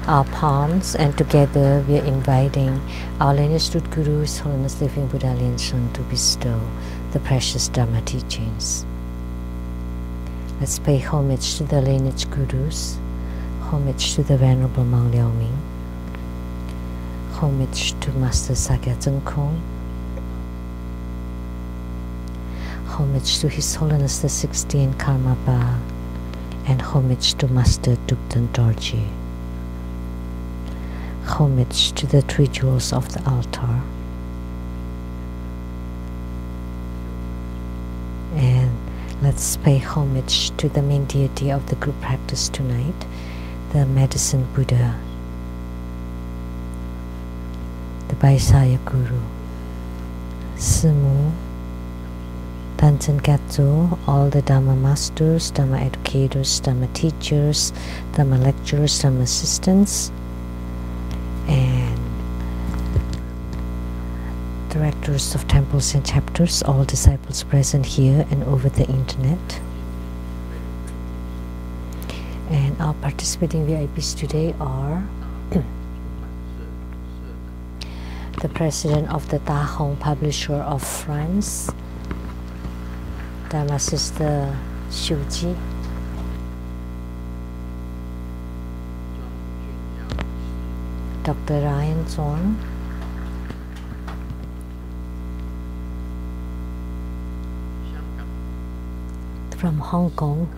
our palms, and together we are inviting our lineage root Guru, His Holiness Living Buddha Lu-Ling Shen, to bestow the precious Dharma teachings. Let's pay homage to the lineage Gurus, homage to the Venerable Monk Liao Ming, homage to Master Sakya Zeng Kong, homage to His Holiness the 16th Karma Ba, and homage to Master Dukden Dorji. Homage to the three jewels of the altar. And let's pay homage to the main deity of the group practice tonight, the Medicine Buddha, the Vaisaya Guru, Simu, Tanchen Katso, all the Dharma masters, Dharma educators, Dharma teachers, Dharma lecturers, Dharma assistants, and directors of temples and chapters, all disciples present here and over the internet. And our participating VIPs today are the president of the Ta Hong Publisher of France, Dharma Sister Xiu Ji, Dr. Ryan Zorn, from Hong Kong,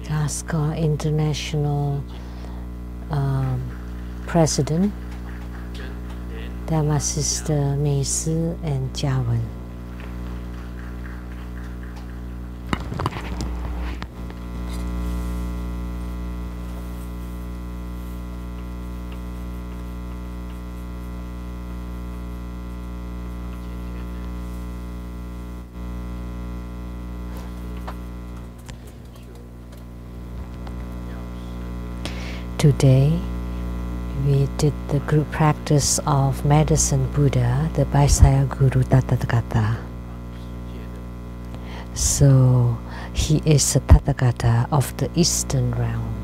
Gascar International President, Dharma Sister Mei Si and Jia Wen. Today, we did the group practice of Medicine Buddha, the Vaisaya Guru Tathagata. So, he is a Tathagata of the Eastern realm.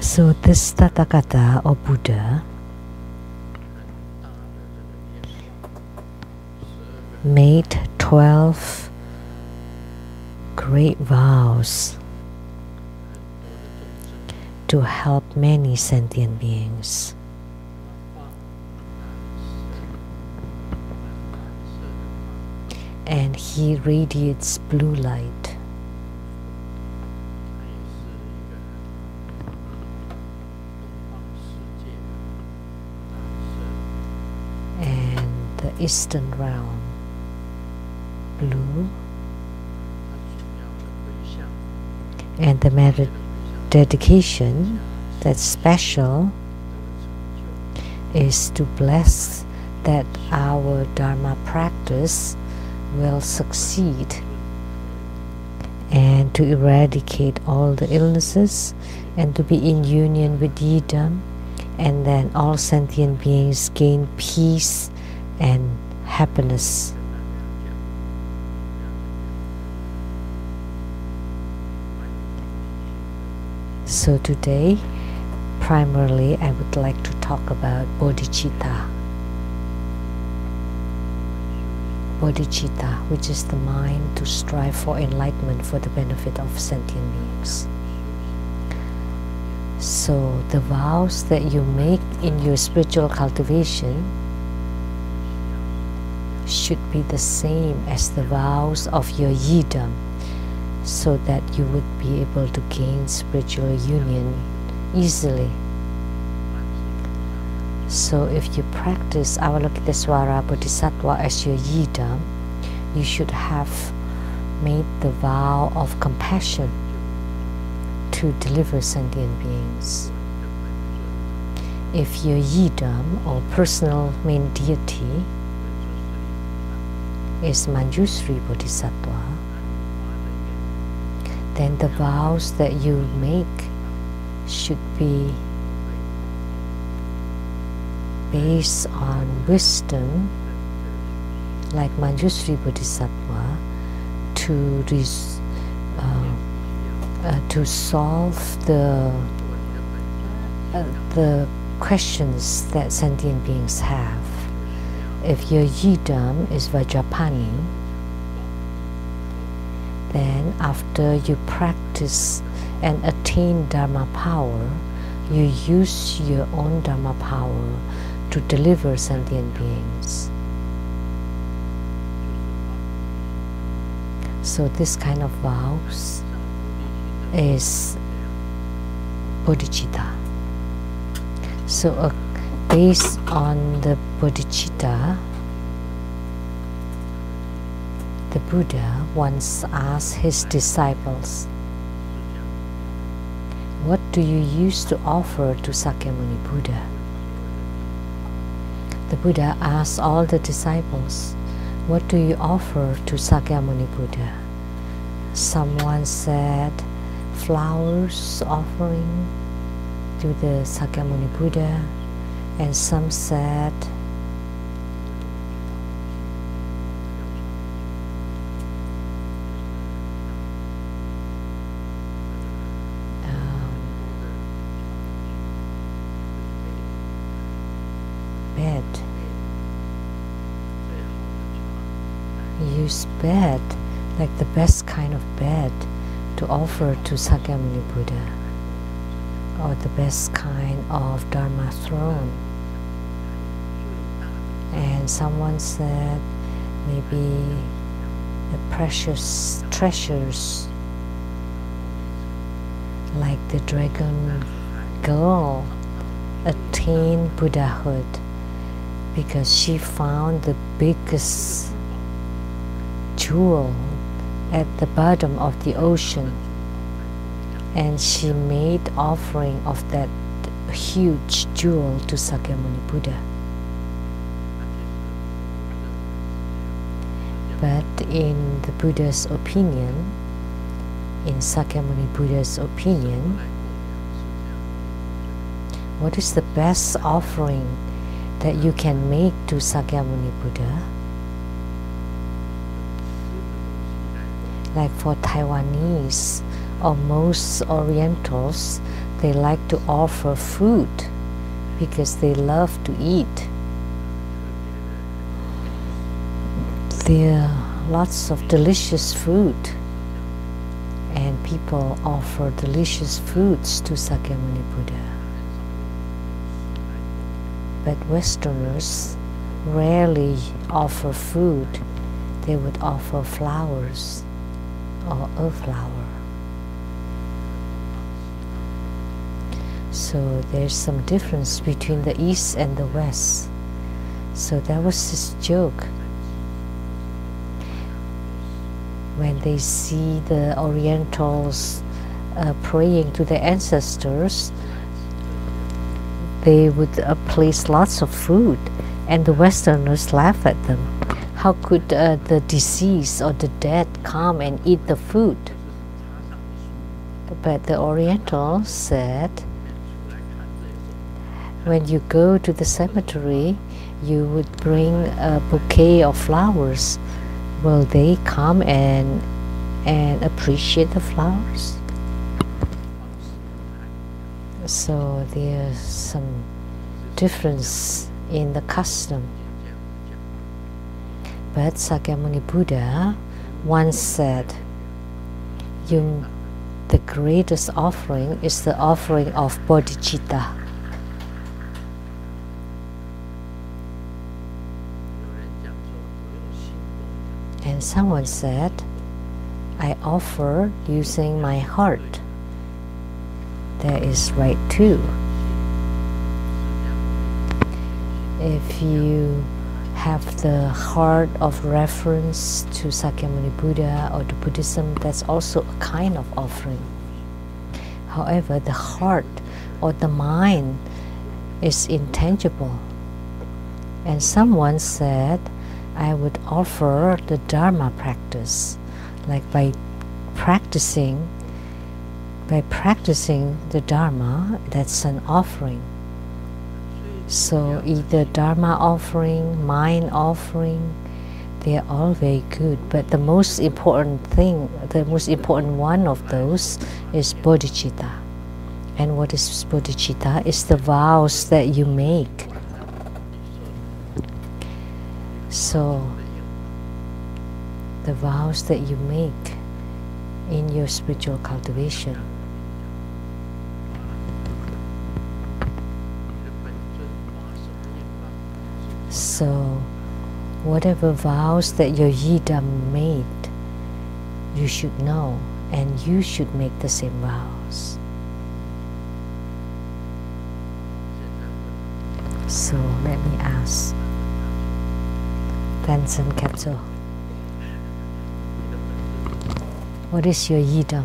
So this Tathagata or Buddha made 12 great vows to help many sentient beings. And he radiates blue light. Eastern realm, blue, and the dedication that's special is to bless that our Dharma practice will succeed and to eradicate all the illnesses and to be in union with Yidam, and then all sentient beings gain peace and happiness. So today, primarily, I would like to talk about bodhicitta. Bodhicitta, which is the mind to strive for enlightenment for the benefit of sentient beings. So the vows that you make in your spiritual cultivation should be the same as the vows of your Yidam, so that you would be able to gain spiritual union easily. So if you practice Avalokitesvara Bodhisattva as your Yidam, you should have made the vow of compassion to deliver sentient beings. If your Yidam or personal main deity is Manjusri Bodhisattva, then the vows that you make should be based on wisdom, like Manjusri Bodhisattva, to solve the questions that sentient beings have. If your yidam is Vajrapani, then after you practice and attain Dharma power, you use your own Dharma power to deliver sentient beings. So this kind of vows is bodhicitta. So based on the bodhicitta, the Buddha once asked his disciples, "What do you use to offer to Sakyamuni Buddha?" The Buddha asked all the disciples, "What do you offer to Sakyamuni Buddha?" Someone said, "Flowers offering to the Sakyamuni Buddha," and some said, bed. Use bed, like the best kind of bed, to offer to Sakyamuni Buddha, or the best kind of Dharma throne. And someone said maybe the precious treasures, like the dragon girl attained Buddhahood because she found the biggest jewel at the bottom of the ocean, and she made offering of that huge jewel to Sakyamuni Buddha. But in the Buddha's opinion, in Sakyamuni Buddha's opinion, what is the best offering that you can make to Sakyamuni Buddha? Like for Taiwanese or most Orientals, they like to offer food because they love to eat. There are lots of delicious food, and people offer delicious foods to Sakyamuni Buddha. But Westerners rarely offer food. They would offer flowers or a flower. So there's some difference between the East and the West. So there was this joke. When they see the Orientals praying to their ancestors, they would place lots of food, and the Westerners laugh at them. How could the deceased or the dead come and eat the food? But the Orientals said, when you go to the cemetery, you would bring a bouquet of flowers. Will they come and appreciate the flowers? So there's some difference in the custom. But Sakyamuni Buddha once said, the greatest offering is the offering of bodhicitta. And someone said, I offer using my heart. That is right too. If you have the heart of reference to Sakyamuni Buddha or to Buddhism, that's also a kind of offering. However, the heart or the mind is intangible. And someone said, I would offer the Dharma practice, like by practicing by practicing the Dharma, that's an offering. So either Dharma offering, mind offering, they are all very good, but the most important thing, the most important one of those is bodhicitta. And what is bodhicitta? It's the vows that you make. So the vows that you make in your spiritual cultivation. So whatever vows that your yidam made, you should know, and you should make the same vows. So let me ask Benson Capsule, what is your yidam?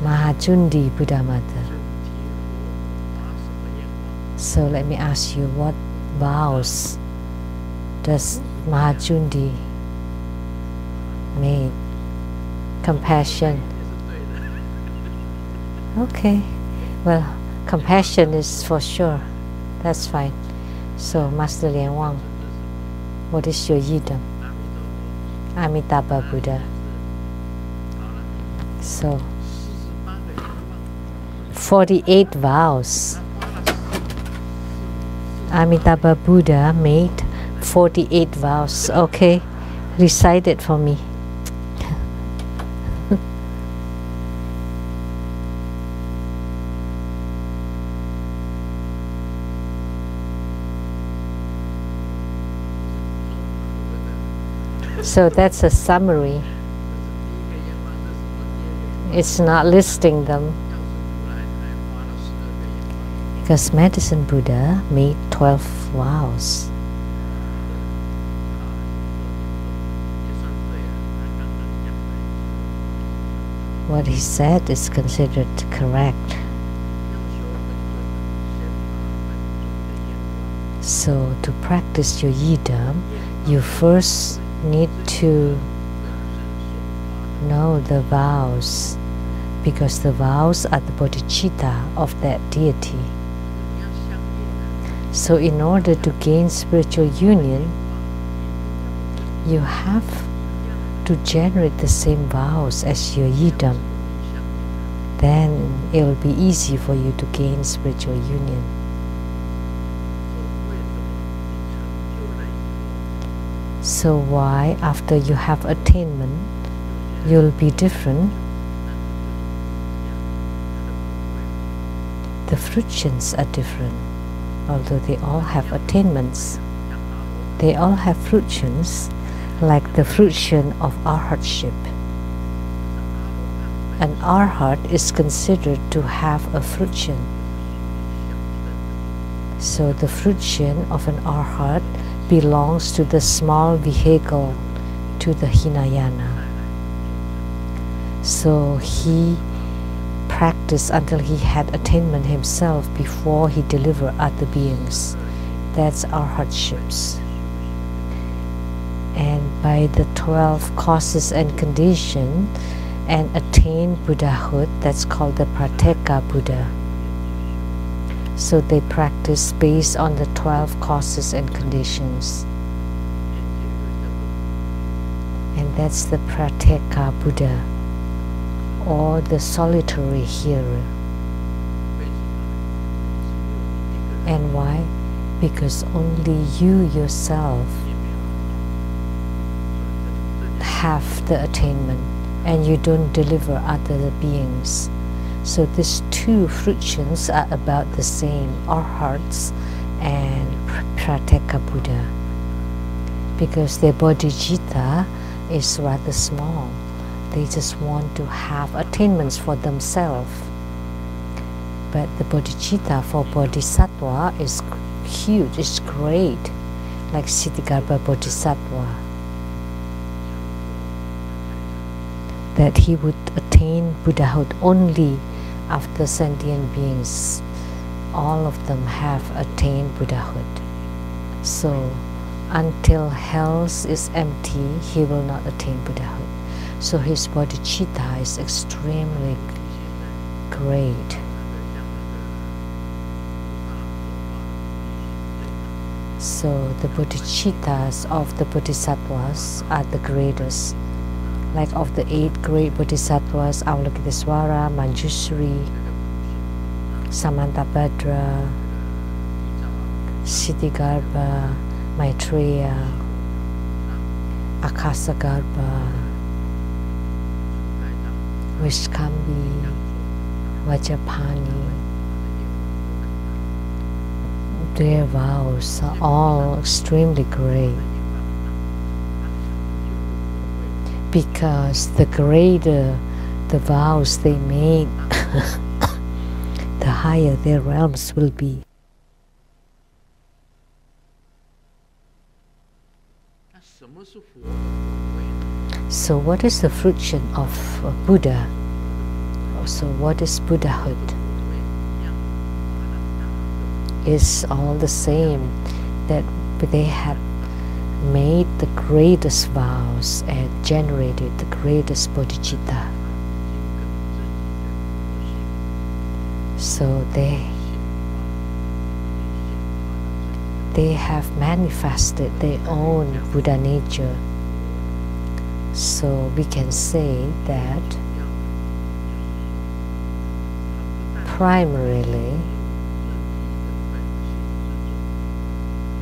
Mahachundi Buddha Mother. So let me ask you, what vows does Mahachundi make? Compassion. Okay, well, compassion is for sure. That's fine. So, Master Lian Wang, what is your yidam? Amitabha Buddha. So, 48 vows. Amitabha Buddha made 48 vows. Okay, recite it for me. So that's a summary. It's not listing them. Because Medicine Buddha made 12 vows. What he said is considered correct. So to practice your yidam, you first need to know the vows, because the vows are the bodhicitta of that deity. So in order to gain spiritual union, you have to generate the same vows as your yidam. Then it will be easy for you to gain spiritual union. So why, after you have attainment, you'll be different? The fruitions are different. Although they all have attainments, they all have fruitions, like the fruition of arhatship. An arhat is considered to have a fruition. So the fruition of an arhat belongs to the small vehicle, to the Hinayana. So he practiced until he had attainment himself before he delivered other beings. That's our hardships. And by the 12 causes and conditions and attain Buddhahood, that's called the Prateka Buddha. So they practice based on the 12 causes and conditions. And that's the Prateka Buddha, or the solitary hearer. And why? Because only you yourself have the attainment, and you don't deliver other beings. So these two fruitions are about the same, arhats and Prateka Buddha, because their bodhicitta is rather small. They just want to have attainments for themselves. But the bodhicitta for bodhisattva is huge, it's great, like Siddhigarbha Bodhisattva, that he would attain Buddhahood only after sentient beings. All of them have attained Buddhahood. So until hell is empty, he will not attain Buddhahood. So his bodhicitta is extremely great. So the bodhicittas of the bodhisattvas are the greatest. Like of the 8 great bodhisattvas, Avalokitesvara, Manjushri, Samantabhadra, Siddhigarbha, Maitreya, Akasagarbha, Vishkambi, Vajrapani. Their vows are all extremely great, because the greater the vows they make, the higher their realms will be. So what is the fruition of Buddha? So what is Buddhahood? It's all the same, that they have made the greatest vows and generated the greatest bodhicitta. So they have manifested their own Buddha nature. So we can say that primarily,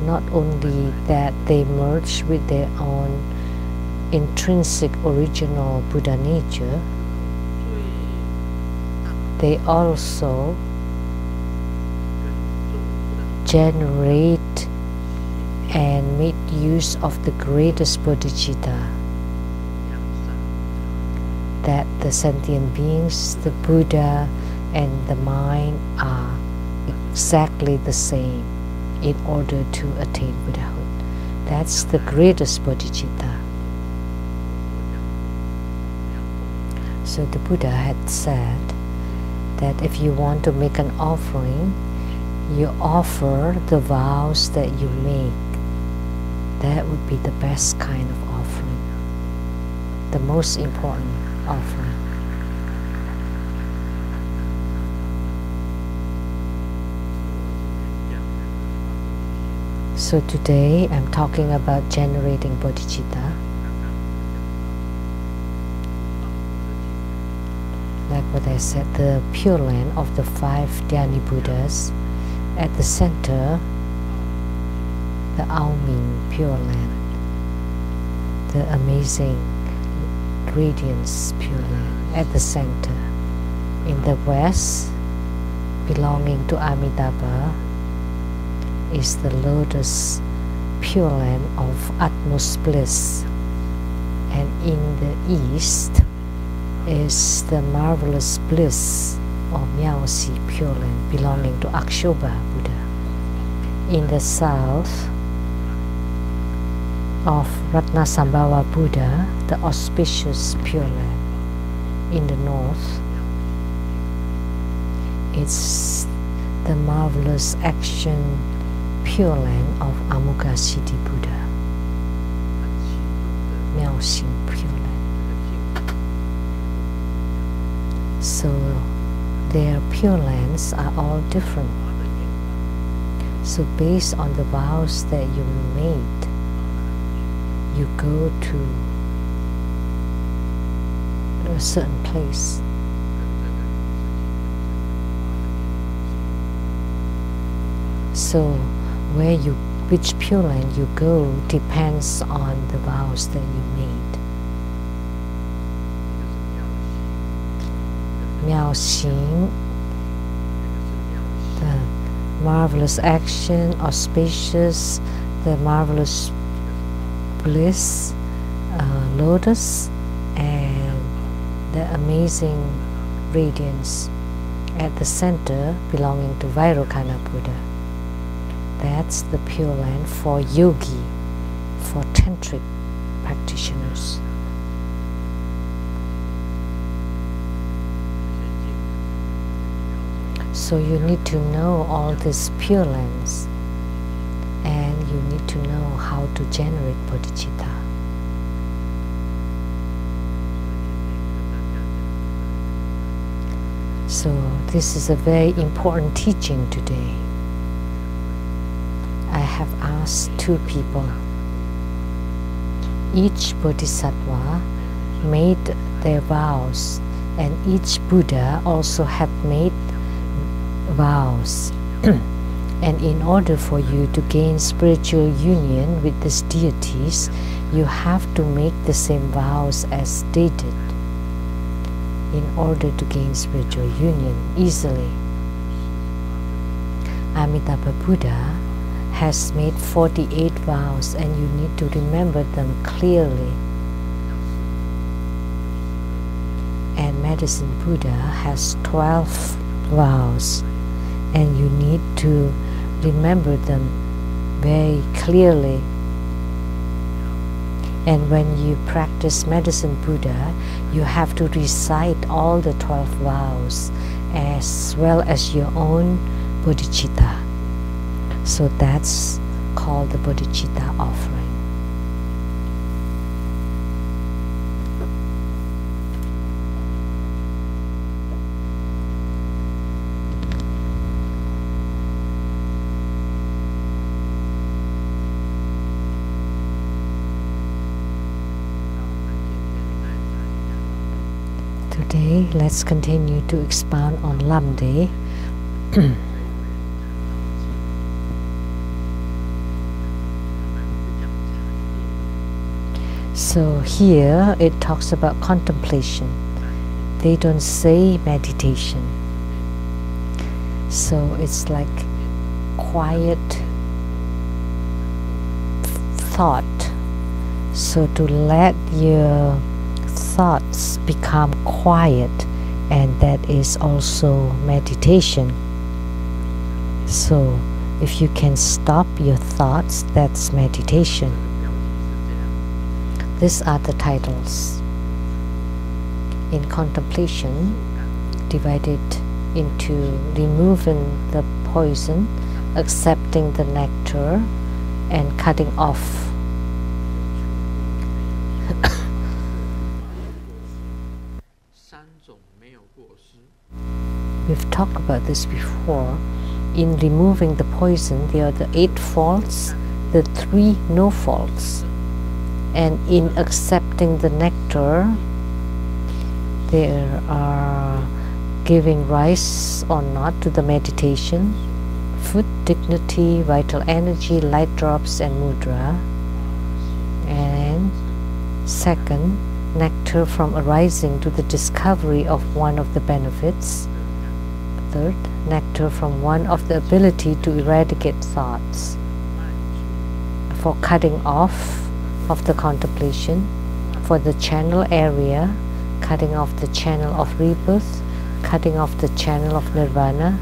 not only that they merge with their own intrinsic original Buddha nature, they also generate and make use of the greatest bodhicitta, that the sentient beings, the Buddha and the mind are exactly the same in order to attain Buddhahood. That's the greatest bodhicitta. So the Buddha had said that if you want to make an offering, you offer the vows that you make. That would be the best kind of offering, the most important offering. So today I'm talking about generating bodhicitta. Like what I said, the Pure Land of the 5 Dhyani Buddhas. At the center, the Aoming Pure Land, the amazing radiance Pure Land at the center. In the west, belonging to Amitabha, is the lotus Pure Land of utmost bliss, and in the east is the marvelous bliss or Miao-Si Pure Land belonging to Akshobha Buddha. In the south of Ratnasambhava Buddha, the auspicious Pure Land. In the north, it's the marvelous action Pure Land of Amughasiddhi Buddha, Miao-Si Pure Land. So their Pure Lands are all different. So based on the vows that you made, you go to a certain place. So which Pure Land you go depends on the vows that you made. Miao-Xing, the marvelous action, auspicious, the marvelous bliss, lotus, and the amazing radiance at the center belonging to Vairocana Buddha. That's the Pure Land for yogi, for tantric practitioners. So you need to know all these Pure Lands, and you need to know how to generate bodhicitta. So this is a very important teaching today. I have asked two people. Each bodhisattva made their vows, and each Buddha also had made vows. And in order for you to gain spiritual union with these deities, you have to make the same vows as they did in order to gain spiritual union easily. Amitabha Buddha has made 48 vows, and you need to remember them clearly. And Medicine Buddha has 12 vows, and you need to remember them very clearly. And when you practice Medicine Buddha, you have to recite all the 12 vows as well as your own bodhicitta. So that's called the bodhicitta offering. Today, let's continue to expound on Lamdre. So here it talks about contemplation. They don't say meditation. So it's like quiet thought. So to let your thoughts become quiet, and that is also meditation. So if you can stop your thoughts, that's meditation. These are the titles. In contemplation, divided into removing the poison, accepting the nectar, and cutting off. We've talked about this before. In removing the poison, there are the 8 faults, the 3 no faults. And in accepting the nectar, there are giving rise or not to the meditation, food, dignity, vital energy, light drops, and mudra. And second, nectar from arising to the discovery of one of the benefits. Third, nectar from one of the ability to eradicate thoughts. For cutting off of the contemplation, for the channel area, cutting off the channel of rebirth, cutting off the channel of nirvana,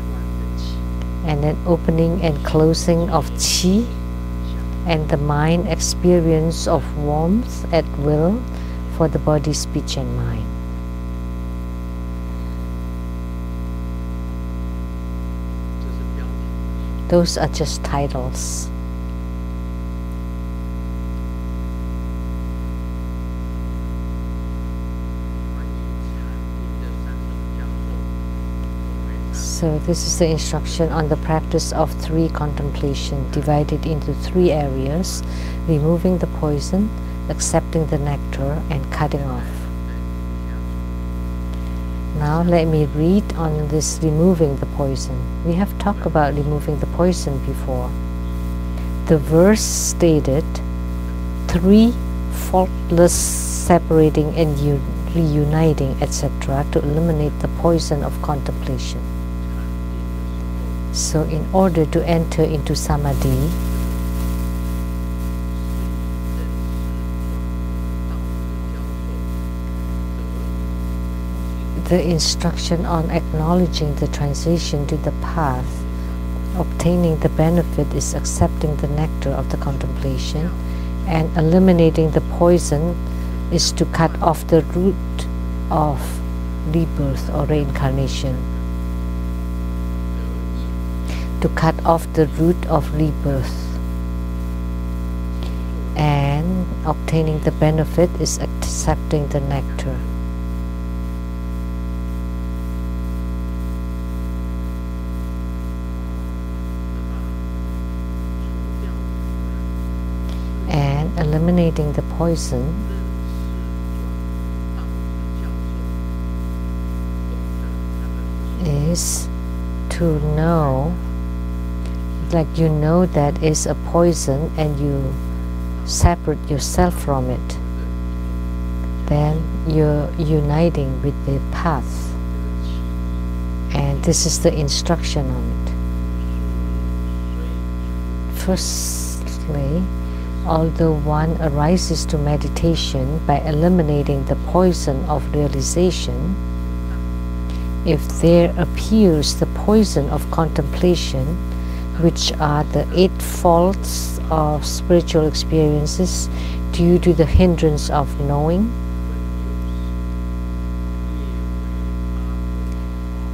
and then opening and closing of chi, and the mind experience of warmth at will for the body, speech, and mind. Those are just titles. So this is the instruction on the practice of 3 contemplation, divided into 3 areas: removing the poison, accepting the nectar, and cutting off. Now let me read on this removing the poison. We have talked about removing the poison before. The verse stated 3 faultless separating and reuniting, etc., to eliminate the poison of contemplation. So in order to enter into samadhi, the instruction on acknowledging the transition to the path, obtaining the benefit, is accepting the nectar of the contemplation, and eliminating the poison is to cut off the root of rebirth or reincarnation. To cut off the root of rebirth. And obtaining the benefit is accepting the nectar. eliminating the poison is to know, like you know that is a poison and you separate yourself from it, then you're uniting with the path, and this is the instruction on it. Firstly, although one arises to meditation by eliminating the poison of realization, if there appears the poison of contemplation, which are the 8 faults of spiritual experiences due to the hindrance of knowing,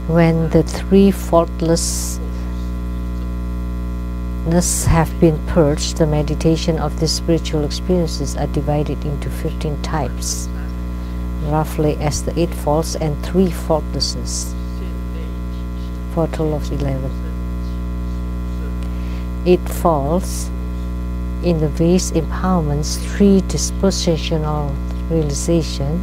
when the 3 faultlessness have been purged, the meditation of these spiritual experiences are divided into 15 types, roughly as the 8 faults and 3 faultlessness, for a total of 11. 8 faults in the base empowerments 3 dispositional realization.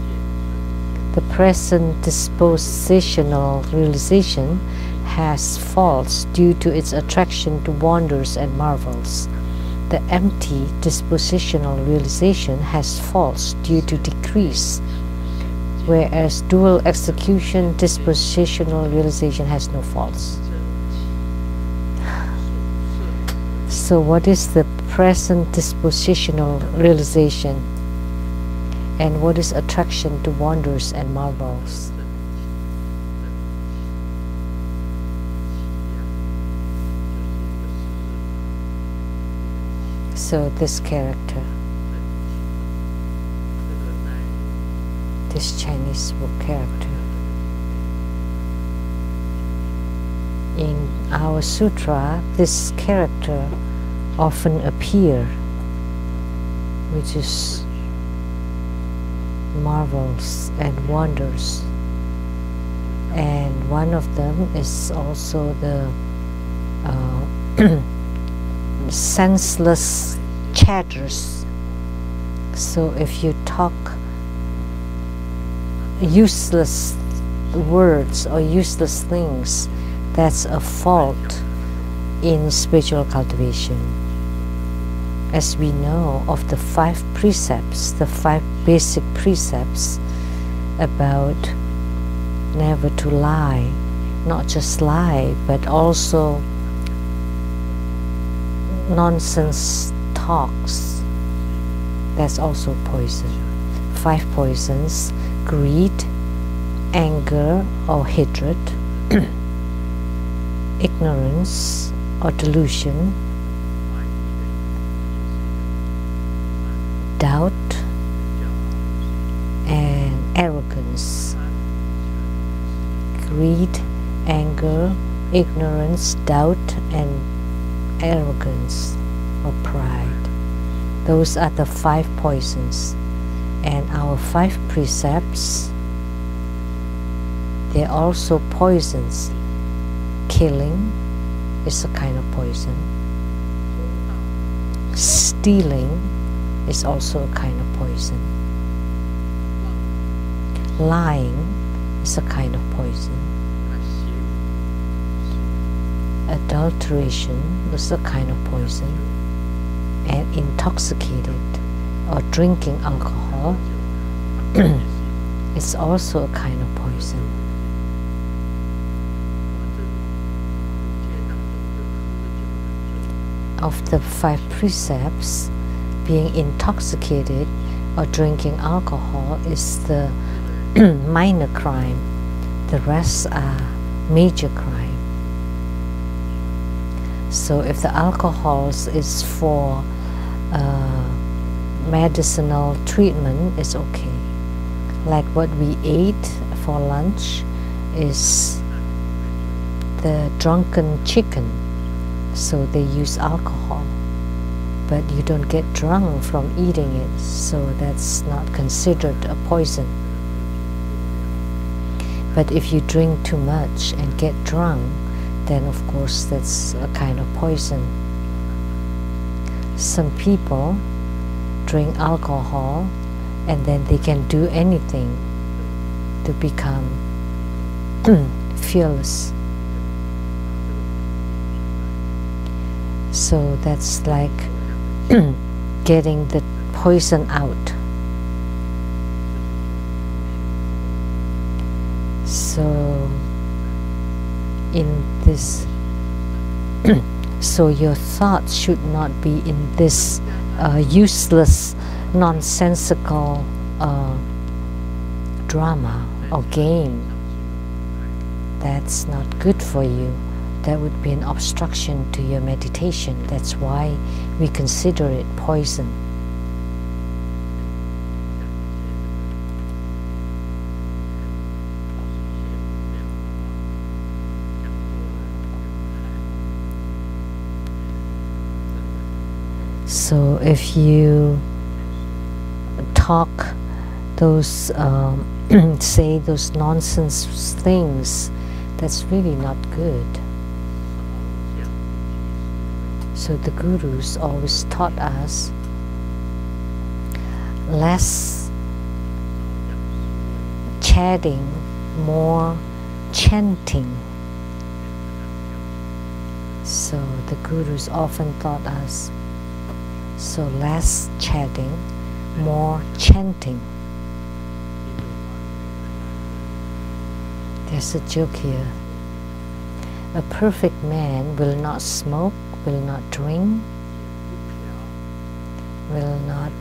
The present dispositional realization has faults due to its attraction to wonders and marvels. The empty dispositional realization has faults due to decrease, whereas dual execution dispositional realization has no faults. So what is the present dispositional realization? And what is attraction to wonders and marvels? So this character, this Chinese book character, in our sutra, this character often appear, which is marvels and wonders, and one of them is also the senseless chatters. So if you talk useless words or useless things, that's a fault in spiritual cultivation. As we know of the 5 precepts, the 5 basic precepts about never to lie, not just lie, but also nonsense talks, that's also poison. 5 poisons: greed, anger or hatred, ignorance or delusion, doubt and arrogance. Greed, anger, ignorance, doubt and arrogance or pride. Those are the 5 poisons. And our 5 precepts, they're also poisons. Killing is a kind of poison. Stealing is also a kind of poison. Lying is a kind of poison. Adulteration is a kind of poison. And intoxicated or drinking alcohol is also a kind of poison. Of the 5 precepts, being intoxicated or drinking alcohol is the minor crime. The rest are major crime. So if the alcohol is for medicinal treatment, it's okay. Like what we ate for lunch is the drunken chicken, so they use alcohol, but you don't get drunk from eating it, so that's not considered a poison. But if you drink too much and get drunk, then of course that's a kind of poison. Some people drink alcohol, and then they can do anything to become fearless. So that's like getting the poison out. So in this so your thoughts should not be in this useless, nonsensical drama or game. That's not good for you. That would be an obstruction to your meditation. That's why we consider it poison. So if you talk those, say those nonsense things, that's really not good. So the gurus always taught us less chatting, more chanting. So the gurus often taught us, so less chatting, more chanting. There's a joke here. A perfect man will not smoke, will not drink, will not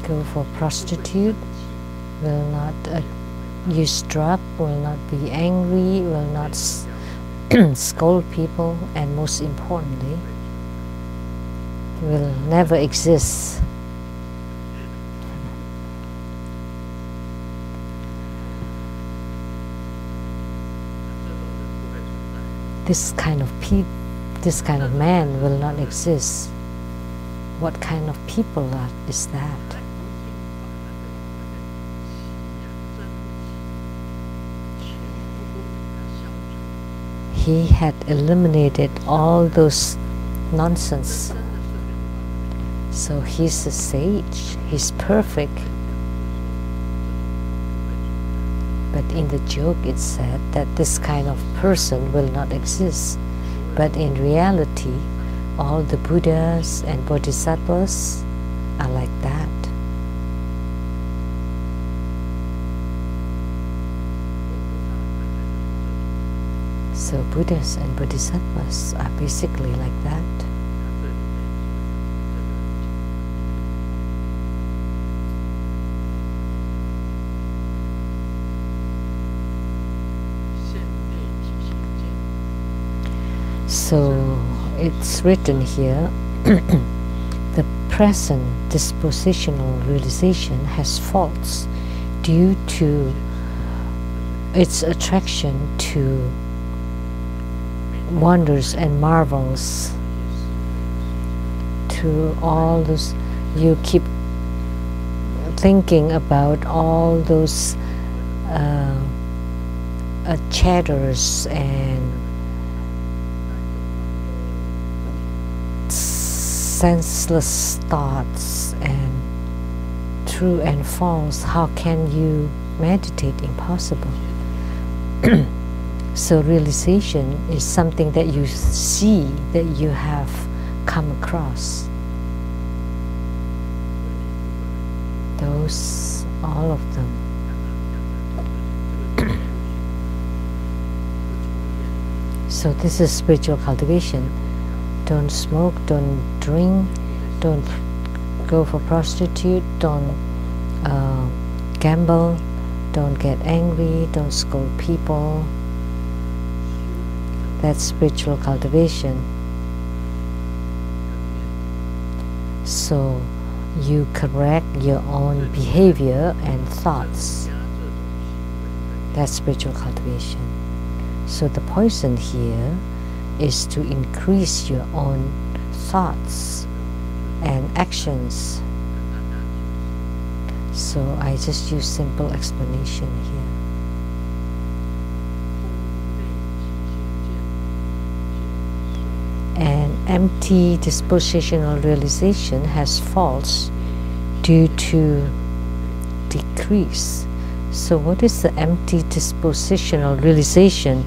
go for prostitute, will not use drug, will not be angry, will not scold people, and most importantly, will never exist. This kind of man will not exist. What kind of people is that? He had eliminated all those nonsense. So he's a sage, he's perfect. But in the joke it said that this kind of person will not exist. But in reality, all the Buddhas and Bodhisattvas are like that. So Buddhas and Bodhisattvas are basically like that. So it's written here, the present dispositional realization has faults due to its attraction to wonders and marvels, to all those, you keep thinking about all those chatters and senseless thoughts and true and false. How can you meditate? Impossible. So realization is something that you see, that you have come across. Those, all of them. So this is spiritual cultivation. Don't smoke, don't drink, don't go for prostitute, don't gamble, don't get angry, don't scold people. That's spiritual cultivation. So you correct your own behavior and thoughts. That's spiritual cultivation. So the poison here is to increase your own thoughts and actions. So I just use simple explanation here. And empty dispositional realization has faults due to decrease. So what is the empty dispositional realization?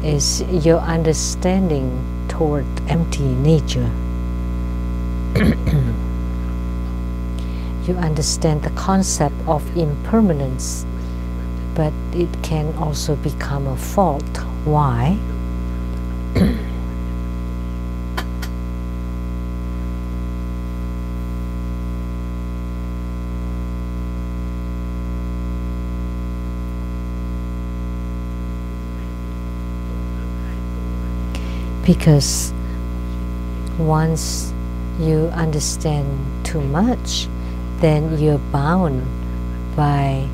Is your understanding toward empty nature. You understand the concept of impermanence, but it can also become a fault. Why? Because once you understand too much, then you're bound by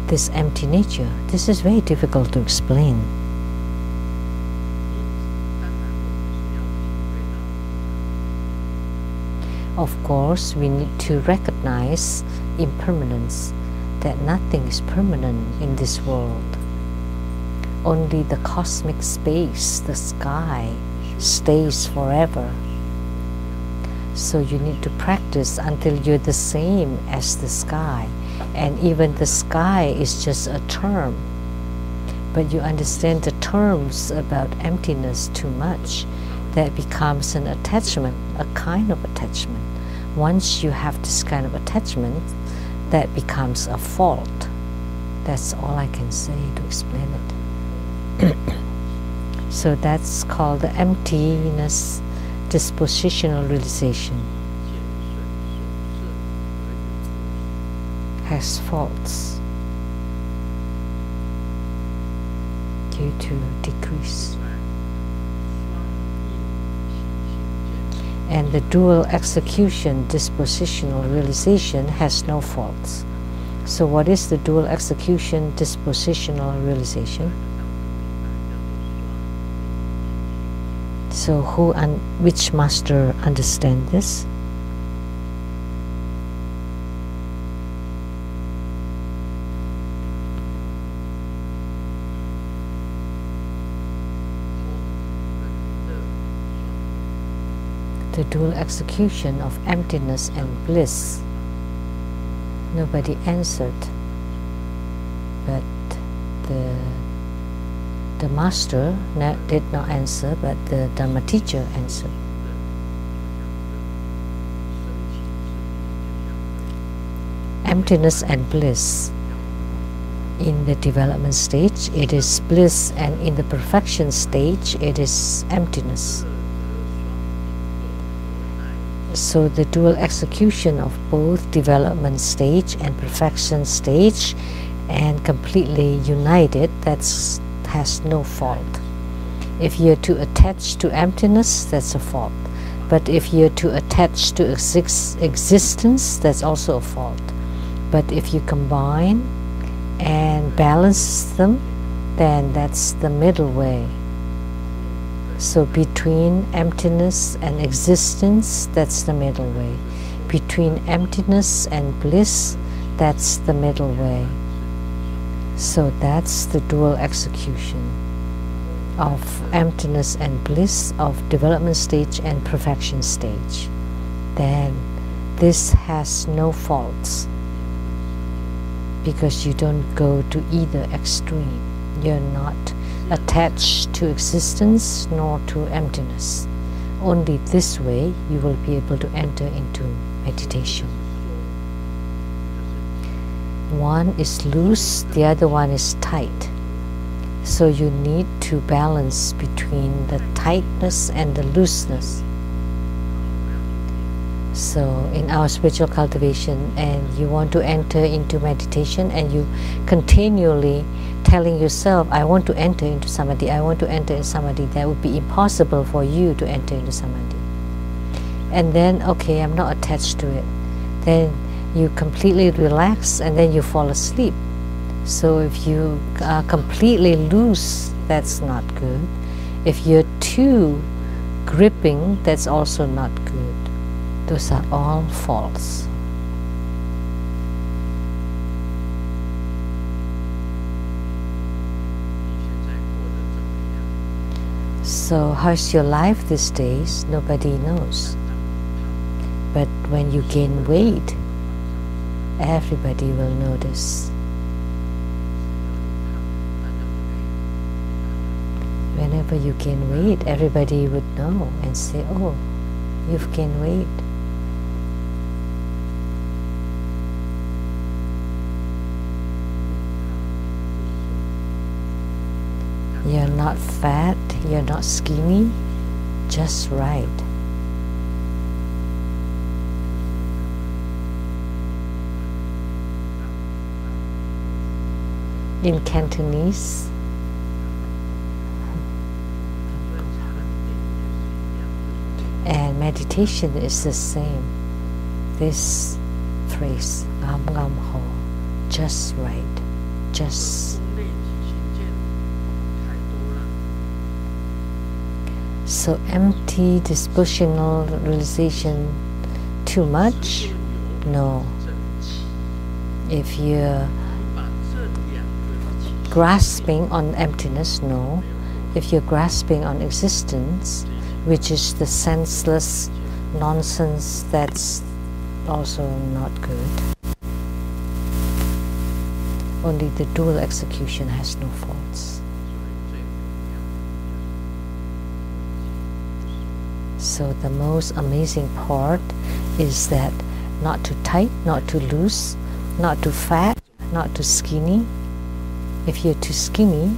this empty nature. This is very difficult to explain. Of course, we need to recognize impermanence, that nothing is permanent in this world. Only the cosmic space, the sky, stays forever. So you need to practice until you're the same as the sky. And even the sky is just a term. But you understand the terms about emptiness too much, that becomes an attachment, a kind of attachment. Once you have this kind of attachment, that becomes a fault. That's all I can say to explain it. So that's called the emptiness dispositional realization. Has faults due to decrease. And the dual execution dispositional realization has no faults. So what is the dual execution dispositional realization? So which master understand this? The dual execution of emptiness and bliss. Nobody answered, but the master did not answer, but the Dharma teacher answered. Emptiness and bliss. In the development stage, it is bliss, and in the perfection stage, it is emptiness. So the dual execution of both development stage and perfection stage, and completely united, has no fault. If you're too attached to emptiness, that's a fault. But if you're too attached to existence, that's also a fault. But if you combine and balance them, then that's the middle way. So between emptiness and existence, that's the middle way. Between emptiness and bliss, that's the middle way. So that's the dual execution of emptiness and bliss, of development stage and perfection stage. Then this has no faults, because you don't go to either extreme. You're not attached to existence nor to emptiness. Only this way you will be able to enter into meditation. One is loose, the other one is tight. So you need to balance between the tightness and the looseness. So in our spiritual cultivation, and you want to enter into meditation, and you continually telling yourself, I want to enter into samadhi, I want to enter into samadhi, that would be impossible for you to enter into samadhi. And then, okay, I'm not attached to it. Then you completely relax, and then you fall asleep. So if you are completely loose, that's not good. If you're too gripping, that's also not good. Those are all false. So how's your life these days? Nobody knows. But when you gain weight, everybody will notice. Whenever you gain weight, everybody would know and say, oh, you've gained weight. You're not fat, you're not skinny, just right. In Cantonese, and meditation is the same. This phrase, ngam ngam ho, just right, just. So empty dispositional realization too much? No. If you're grasping on emptiness, no. If you're grasping on existence, which is the senseless nonsense, that's also not good. Only the dual execution has no faults. So the most amazing part is that not too tight, not too loose, not too fat, not too skinny. If you're too skinny,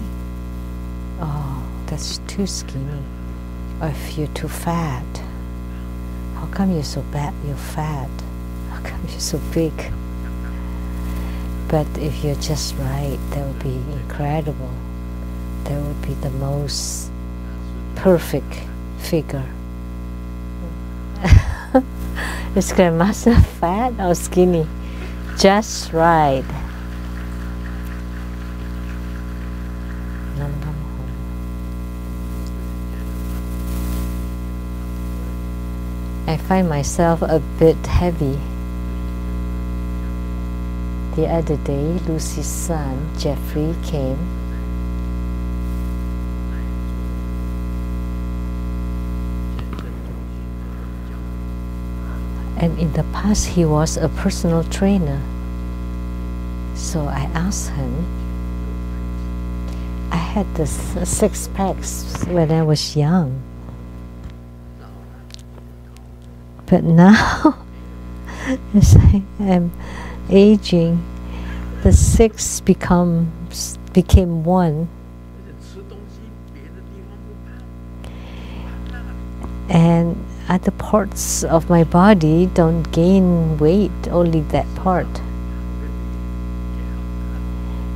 oh, that's too skinny. Or if you're too fat, how come you're so bad, you're fat? How come you're so big? But if you're just right, that would be incredible. That would be the most perfect figure. Is Grandmaster fat or skinny? Just right. I find myself a bit heavy. The other day, Lucy's son, Jeffrey, came. And in the past, he was a personal trainer. So I asked him, I had the 6 packs when I was young. But now, as I am aging, the 6 became 1. And other parts of my body don't gain weight, only that part.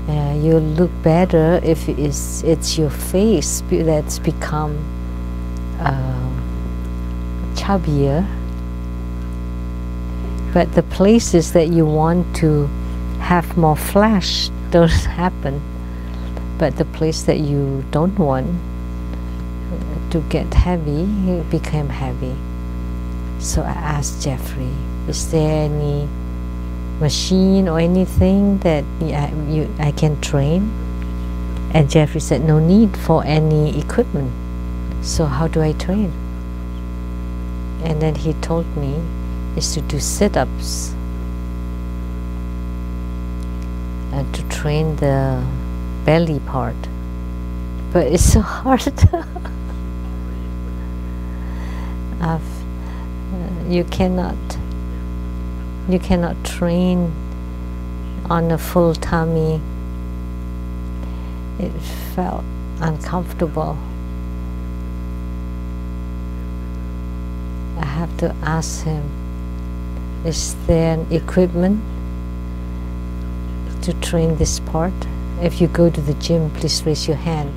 You look better if it's your face that's become chubbier. But the places that you want to have more flesh don't happen. But the place that you don't want to get heavy, it became heavy. So I asked Jeffrey, is there any machine or anything that I can train? And Jeffrey said, no need for any equipment. So how do I train? And then he told me, is to do sit-ups and to train the belly part. But it's so hard. You cannot train on a full tummy. It felt uncomfortable. I have to ask him, is there an equipment to train this part? If you go to the gym, please raise your hand.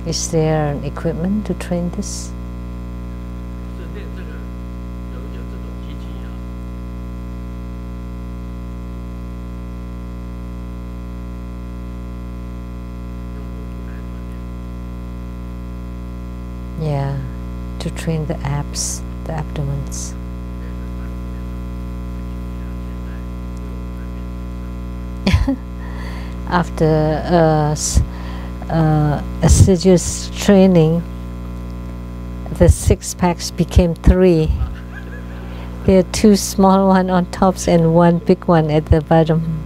Is there an equipment to train this? Yeah, to train the abs, the abdomens. After assiduous training, the 6 packs became 3. There are 2 small ones on tops and 1 big one at the bottom.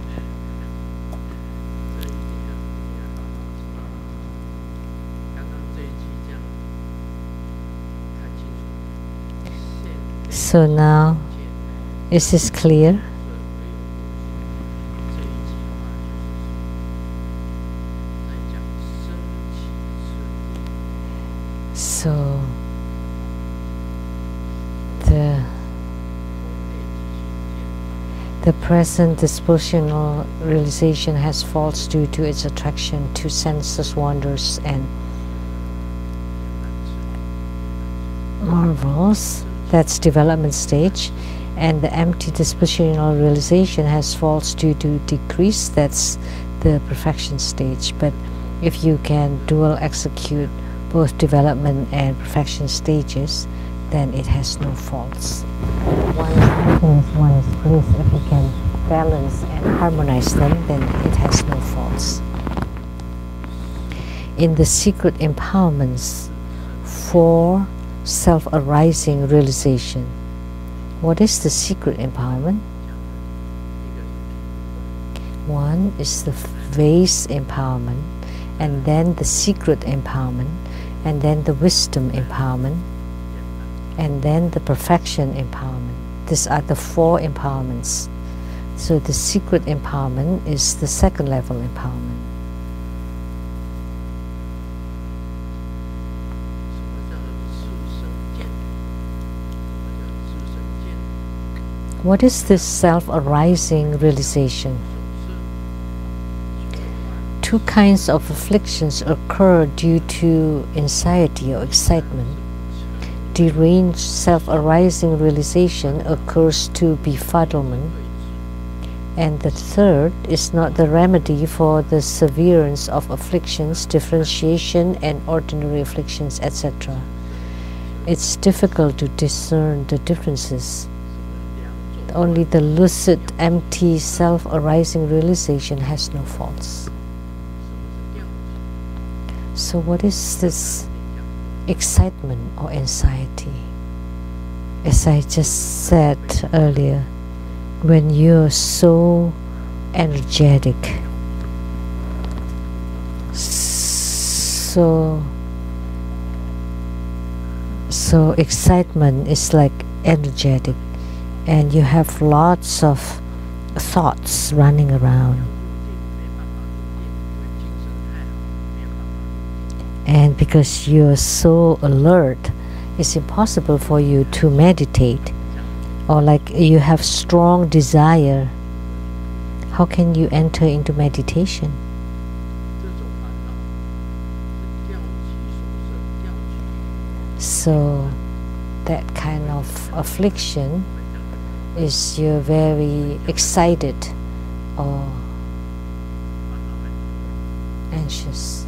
So now, is this clear? So the present dispositional realization has faults due to its attraction to senseless wonders and marvels. That's development stage. And the empty dispositional realization has faults due to decrease. That's the perfection stage. But if you can dual execute both development and perfection stages, then it has no faults. One is happiness, one is bliss. If you can balance and harmonize them, then it has no faults. In the secret empowerments for self-arising realization, what is the secret empowerment? One is the vase empowerment, and then the secret empowerment, and then the wisdom empowerment, and then the perfection empowerment. These are the 4 empowerments. So the secret empowerment is the 2nd level empowerment. What is this self-arising realization? 2 kinds of afflictions occur due to anxiety or excitement. Deranged self-arising realization occurs to befuddlement, and the third is not the remedy for the severance of afflictions, differentiation and ordinary afflictions, etc. It's difficult to discern the differences. Only the lucid, empty, self-arising realization has no faults. So what is this excitement or anxiety? As I just said earlier, when you're so energetic, so excitement is like energetic, and you have lots of thoughts running around. And because you're so alert, it's impossible for you to meditate. Or like you have strong desire, how can you enter into meditation? So that kind of affliction is you're very excited or anxious.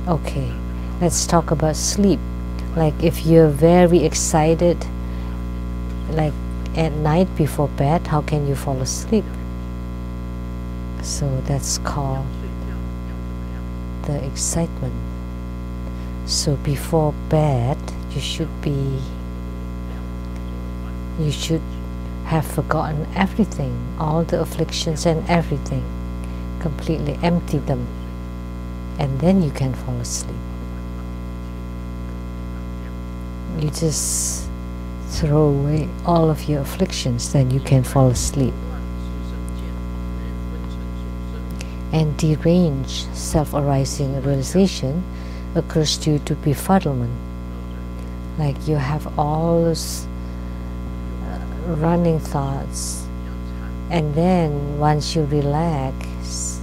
Okay, let's talk about sleep. Like if you're very excited, like at night before bed, how can you fall asleep? So that's called the excitement. So before bed, you should have forgotten everything, all the afflictions and everything, completely empty them, and then you can fall asleep. You just throw away all of your afflictions, then you can fall asleep. And deranged self-arising realization occurs due to befuddlement. Like you have all those running thoughts, and then once you relax,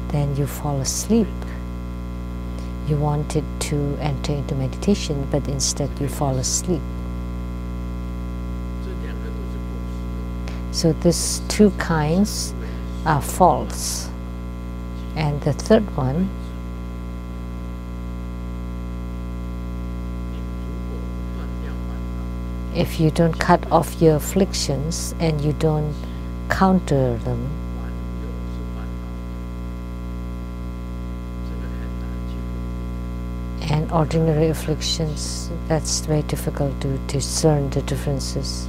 then you fall asleep. You wanted to enter into meditation, but instead you fall asleep. So these 2 kinds are false. And the third one, if you don't cut off your afflictions and you don't counter them, and ordinary afflictions, that's very difficult to discern the differences.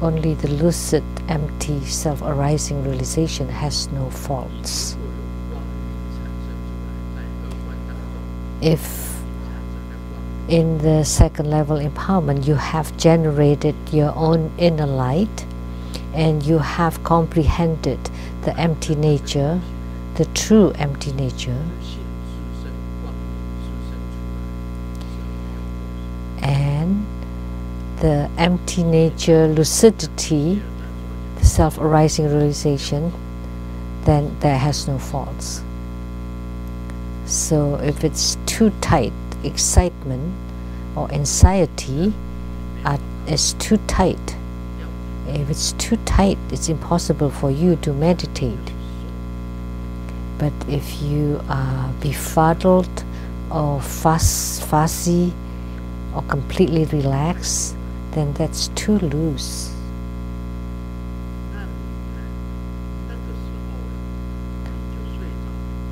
Only the lucid, empty, self-arising realization has no faults. If in the second level empowerment you have generated your own inner light and you have comprehended the empty nature, the true empty nature, and the empty nature lucidity, the self-arising realization, then there has no faults. So if it's too tight, excitement or anxiety is too tight. If it's too tight, it's impossible for you to meditate. But if you are befuddled or fussy or completely relaxed, then that's too loose.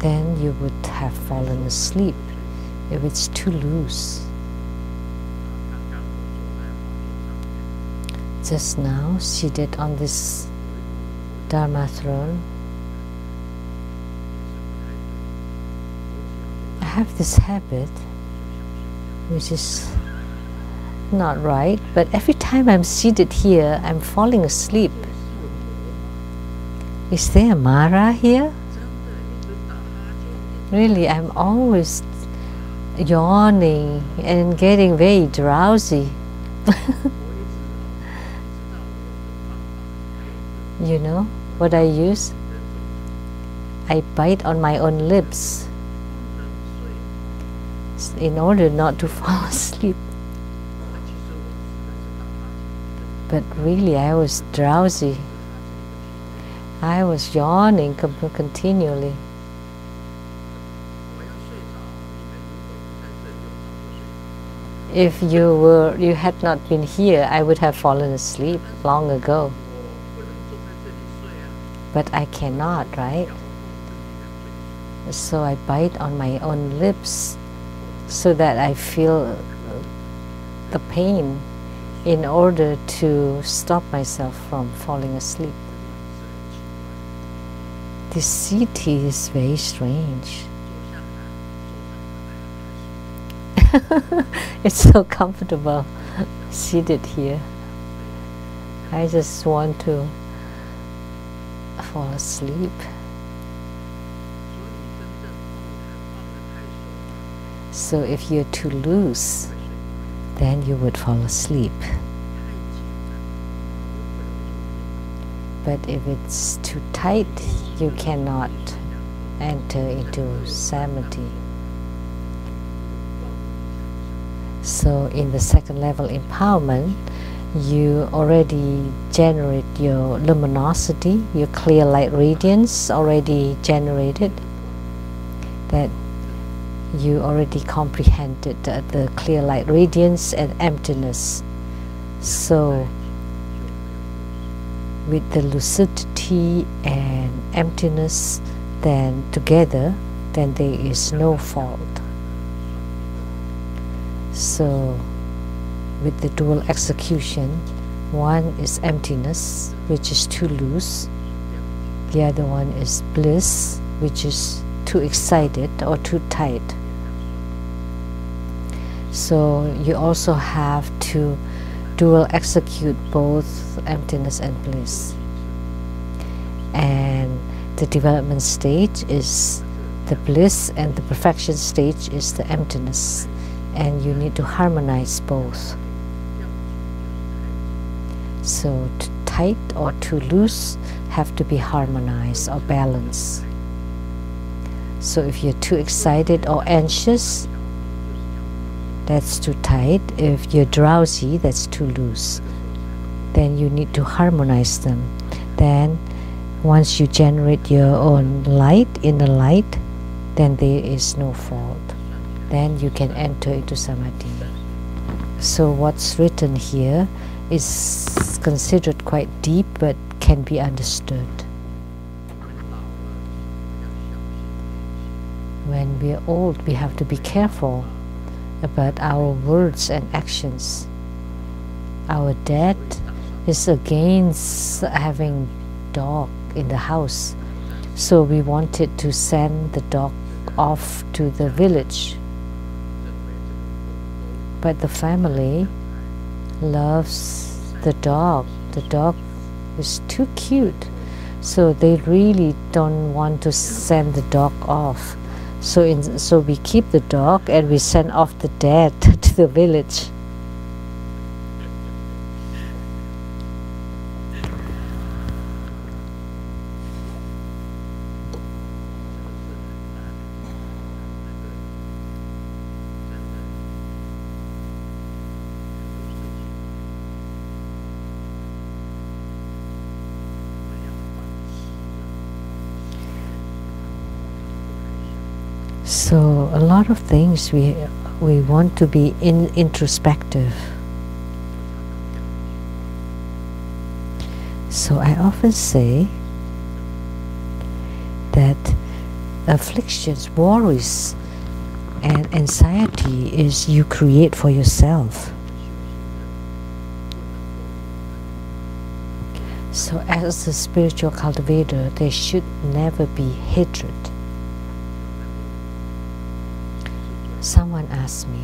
Then you would have fallen asleep if it's too loose. Just now, seated on this Dharma throne, I have this habit, which is not right, but every time I'm seated here, I'm falling asleep. Is there a Mara here? Really, I'm always yawning and getting very drowsy. You know what I use? I bite on my own lips in order not to fall asleep. But really, I was drowsy. I was yawning continually. If you had not been here, I would have fallen asleep long ago. But I cannot, right? So I bite on my own lips so that I feel the pain in order to stop myself from falling asleep. This seat is very strange. It's so comfortable seated here. I just want to fall asleep. So if you're too loose, then you would fall asleep. But if it's too tight, you cannot enter into samadhi. So in the second level empowerment, you already generate your luminosity, your clear light radiance already generated, that you already comprehended the clear light radiance and emptiness. So with the lucidity and emptiness then together, then there is no fault. So with the dual execution, one is emptiness, which is too loose. The other one is bliss, which is too excited or too tight. So you also have to dual execute both emptiness and bliss. And the development stage is the bliss and the perfection stage is the emptiness. And you need to harmonize both. So too tight or too loose have to be harmonized or balanced. So if you're too excited or anxious, that's too tight. If you're drowsy, that's too loose. Then you need to harmonize them. Then once you generate your own light, inner light, then there is no fault. Then you can enter into samadhi. So what's written here is considered quite deep but can be understood. when we are old, we have to be careful about our words and actions. Our dad is against having dog in the house, so we wanted to send the dog off to the village. But the family loves the dog. The dog is too cute, so they really don't want to send the dog off. So we keep the dog and we send off the dad to the village. So a lot of things we want to be introspective. So I often say that afflictions, worries, and anxiety is you create for yourself. So as a spiritual cultivator, there should never be hatred. Someone asked me,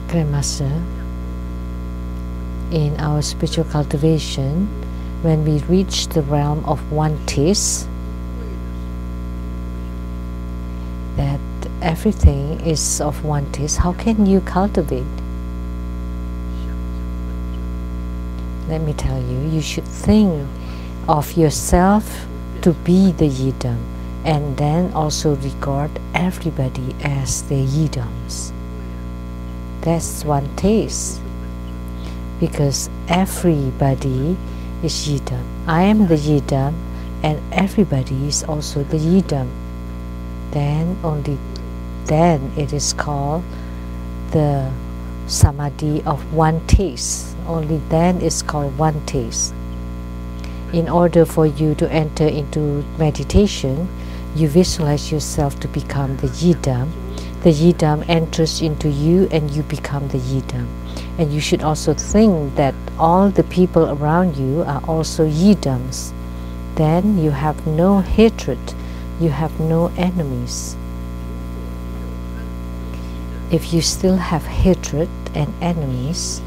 Grandmaster, in our spiritual cultivation, when we reach the realm of one taste, that everything is of one taste, how can you cultivate? Let me tell you, you should think of yourself to be the yidam, and then also regard everybody as the yidams. That's one taste, because everybody is yidam. I am the yidam, and everybody is also the yidam. Then only then it is called the samadhi of one taste. Only then it's called one taste. In order for you to enter into meditation, you visualize yourself to become the yidam. The yidam enters into you and you become the yidam. And you should also think that all the people around you are also yidams. Then you have no hatred, you have no enemies. If you still have hatred and enemies,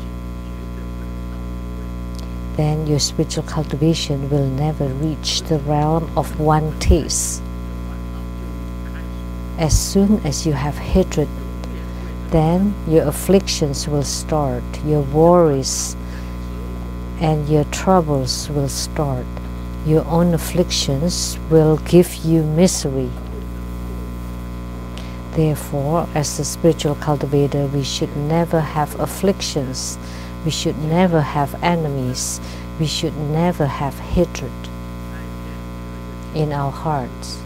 then your spiritual cultivation will never reach the realm of one taste. As soon as you have hatred, then your afflictions will start, your worries and your troubles will start. Your own afflictions will give you misery. Therefore, as a spiritual cultivator, we should never have afflictions. We should never have enemies. We should never have hatred in our hearts.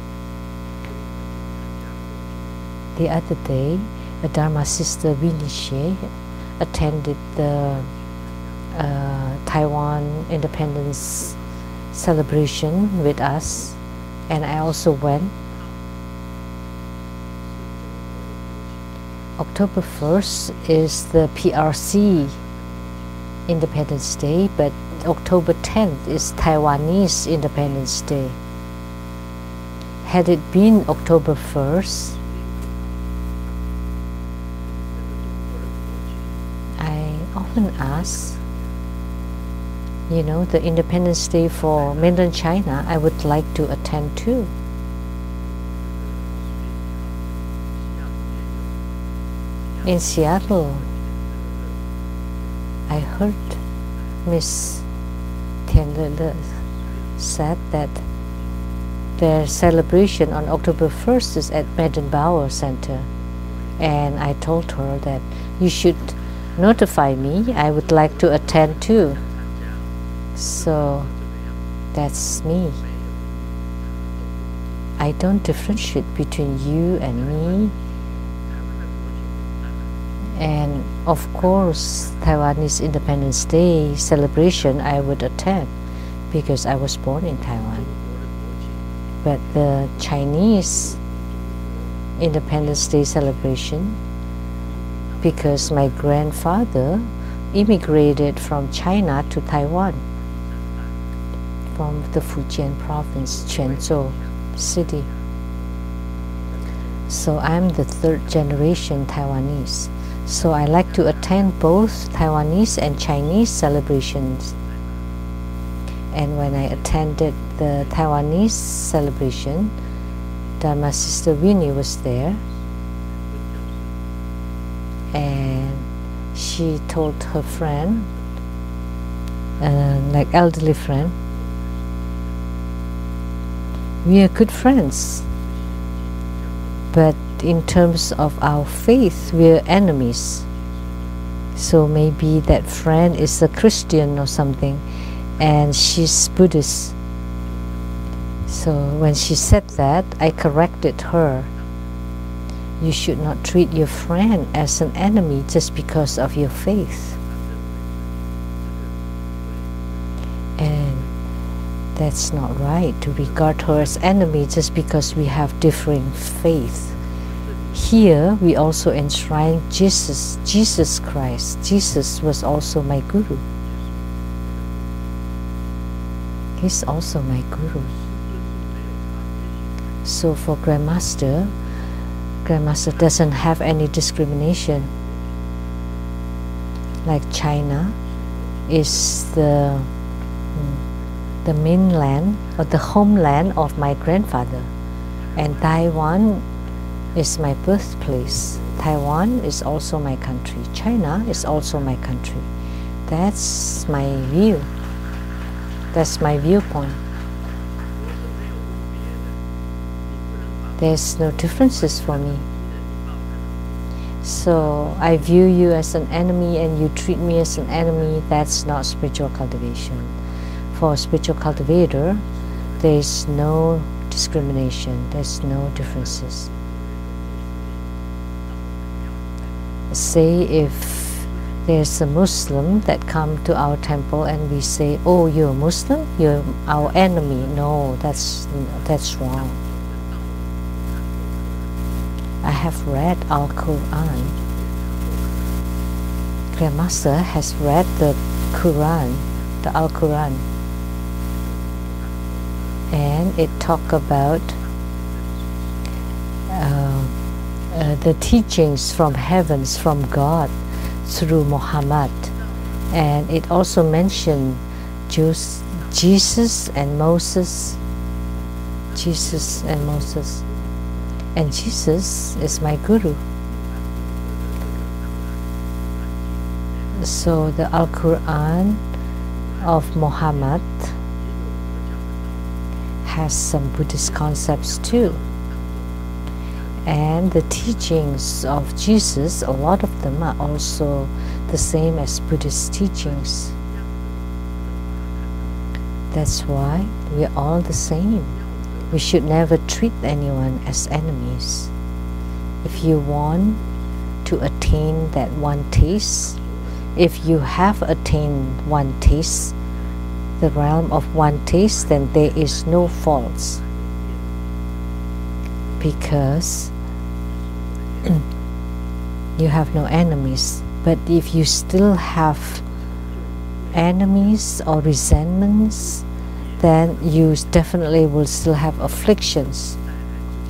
The other day, a Dharma sister, Winnie, attended the Taiwan independence celebration with us, and I also went. October 1st is the PRC Independence Day, but October 10th is Taiwanese Independence Day. Had it been October 1st, I often ask, the Independence Day for mainland China, I would like to attend too. In Seattle, I heard Miss Tianle said that their celebration on October 1st is at Baden-Bauer Center. And I told her that you should notify me, I would like to attend too. So that's me. I don't differentiate between you and me. And of course, Taiwanese Independence Day celebration I would attend because I was born in Taiwan. But the Chinese Independence Day celebration, because my grandfather immigrated from China to Taiwan, from the Fujian province, Quanzhou city. So I'm the third generation Taiwanese. So I like to attend both Taiwanese and Chinese celebrations. And when I attended the Taiwanese celebration, my sister Winnie was there, and she told her friend, like elderly friend, we are good friends, but in terms of our faith, we are enemies. So maybe that friend is a Christian or something, and she's Buddhist. So when she said that, I corrected her. You should not treat your friend as an enemy just because of your faith. And that's not right to regard her as enemy just because we have differing faith. Here we also enshrine Jesus Christ. Jesus was also my guru. He's also my guru. So for Grandmaster doesn't have any discrimination. Like China is the mainland or the homeland of my grandfather, and Taiwan is my birthplace. Taiwan is also my country. China is also my country. That's my view. That's my viewpoint. There's no differences for me. So I view you as an enemy and you treat me as an enemy. That's not spiritual cultivation. For a spiritual cultivator, there's no discrimination. There's no differences. Say if there's a Muslim that come to our temple and we say, oh, you're a Muslim? You're our enemy. No, that's wrong. I have read Al-Quran. Grandmaster has read the Quran, the Al-Quran. And it talks about the teachings from heavens, from God, through Muhammad. And it also mentioned Jesus and Moses. Jesus and Moses. And Jesus is my guru. So the Al-Quran of Muhammad has some Buddhist concepts too. And the teachings of Jesus, a lot of them are also the same as Buddhist teachings. That's why we're all the same. We should never treat anyone as enemies. If you want to attain that one taste, if you have attained one taste, the realm of one taste, then there is no faults. Because you have no enemies. But if you still have enemies or resentments, then you definitely will still have afflictions,